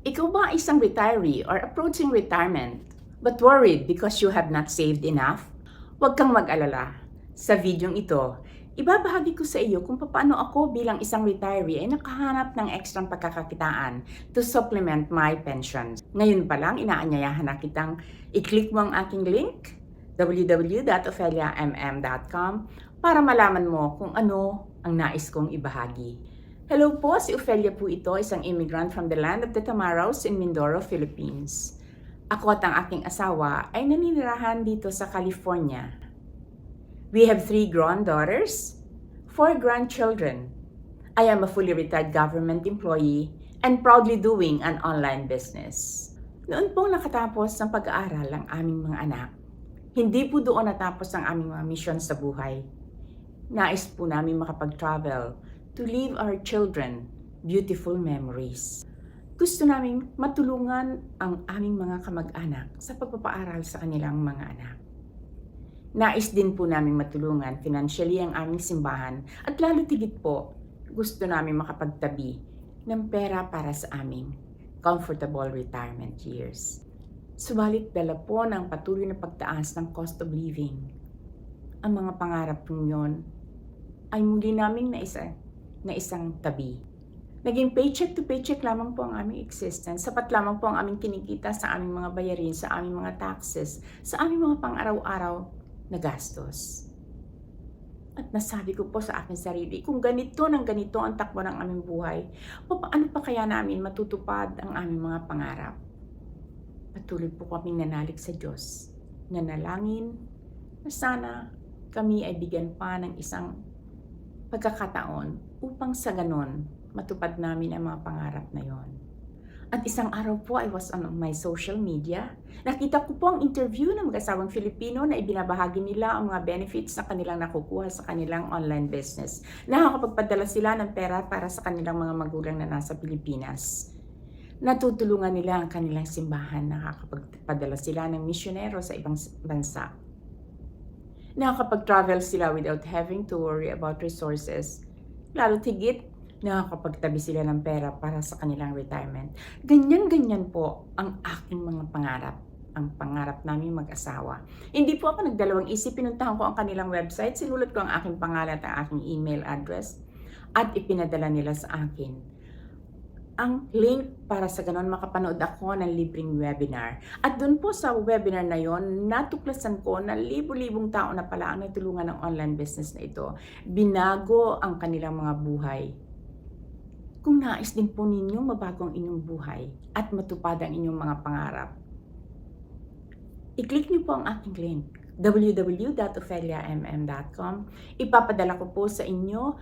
Ikaw ba ay isang retiree or approaching retirement but worried because you have not saved enough? Huwag kang mag-alala. Sa videong ito, ibabahagi ko sa iyo kung paano ako bilang isang retiree ay nakahanap ng ekstrang pagkakakitaan to supplement my pension. Ngayon pa lang, inaanyayahan na kitang i-click mo ang aking link, www.opheliamm.com, para malaman mo kung ano ang nais kong ibahagi. Hello po, si Ophelia po ito, isang immigrant from the land of the Tamaros in Mindoro, Philippines. Ako at ang aking asawa ay naninirahan dito sa California. We have 3 grown daughters, 4 grandchildren. I am a fully retired government employee and proudly doing an online business. Noon pong nakatapos ng pag-aaral ang aming mga anak, hindi po doon natapos ang aming mga misyon sa buhay. Nais po namin makapag-travel to leave our children beautiful memories. Gusto namin matulungan ang aming mga kamag-anak sa pagpapaaral sa kanilang mga anak. Nais din po namin matulungan financially ang aming simbahan at lalo tigit po, gusto namin makapagtabi ng pera para sa aming comfortable retirement years. Subalit dala po ng patuloy na pagtaas ng cost of living. Ang mga pangarap po yun ay muli naming na isang tabi. Naging paycheck to paycheck lamang po ang aming existence. Sapat lamang po ang aming kinikita sa aming mga bayarin, sa aming mga taxes, sa aming mga pang-araw-araw na gastos. At nasabi ko po sa aking sarili, kung ganito ng ganito ang takbo ng aming buhay, paano pa kaya namin matutupad ang aming mga pangarap? Patuloy po kaming nanalig sa Diyos, nanalangin na sana kami ay bigyan pa ng isang pagkakataon upang sa ganon matupad namin ang mga pangarap na yon. At isang araw po I was on my social media. Nakita ko po ang interview ng mag-asawang Filipino na ibinabahagi nila ang mga benefits na kanilang nakukuha sa kanilang online business. Nakakapagpadala sila ng pera para sa kanilang mga magulang na nasa Pilipinas. Natutulungan nila ang kanilang simbahan, nakakapagpadala sila ng misyonero sa ibang bansa. Nakakapag-travel sila without having to worry about resources. Lalo tigit, nakakapagtabi sila ng pera para sa kanilang retirement. Ganyan-ganyan po ang aking mga pangarap. Ang pangarap namin mag-asawa. Hindi po ako nagdalawang isip, pinuntahan ko ang kanilang website, sinulat ko ang aking pangalan at ang aking email address at ipinadala nila sa akin ang link para sa ganon makapanood ako ng libreng webinar. At doon po sa webinar na yon, natuklasan ko na libo-libong tao na pala ang natulungan ng online business na ito. Binago ang kanilang mga buhay. Kung nais din po ninyo mabago ang inyong buhay at matupad ang inyong mga pangarap, i-click niyo po ang aking link, www.opheliamm.com. Ipapadala ko po sa inyo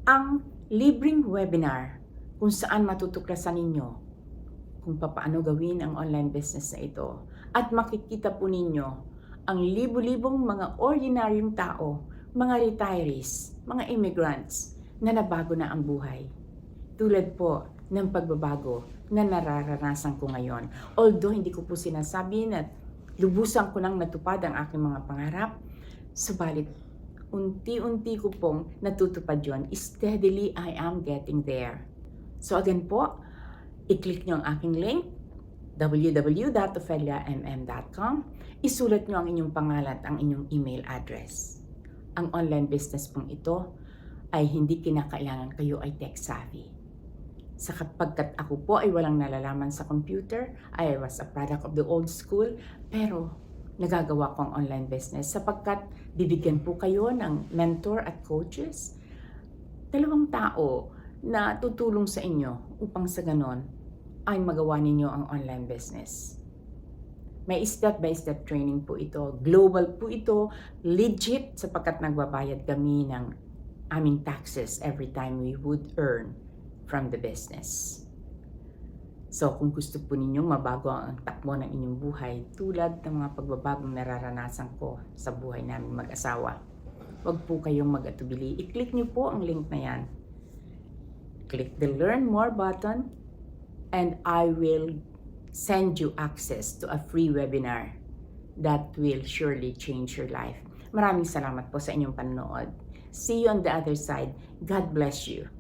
ang libreng webinar kung saan matutuklasan ninyo kung paano gawin ang online business na ito. At makikita po ninyo ang libu-libong mga ordinaryong tao, mga retirees, mga immigrants na nabago na ang buhay. Tulad po ng pagbabago na nararanasan ko ngayon. Although hindi ko po sinasabi na lubusan ko nang natupad ang aking mga pangarap, subalit unti-unti ko pong natutupad yon. Steadily, I am getting there. So again po, i-click nyo ang aking link, www.opheliamm.com. Isulat nyo ang inyong pangalan at ang inyong email address. Ang online business pong ito ay hindi kinakailangan kayo ay tech savvy. Sapagkat ako po ay walang nalalaman sa computer, I was a product of the old school, pero nagagawa ko ang online business sapagkat bibigyan po kayo ng mentor at coaches. 2 tao na tutulong sa inyo upang sa ganon ay magawa ninyo ang online business. May step-by-step training po ito. Global po ito. Legit sapagkat nagbabayad kami ng aming taxes every time we would earn from the business. So kung gusto po ninyong mabago ang takbo ng inyong buhay tulad ng mga pagbabagong nararanasan ko sa buhay naming mag-asawa, huwag po kayong mag-atubili. I-click niyo po ang link na yan. Click the Learn More button and I will send you access to a free webinar that will surely change your life. Maraming salamat po sa inyong panonood. See you on the other side. God bless you.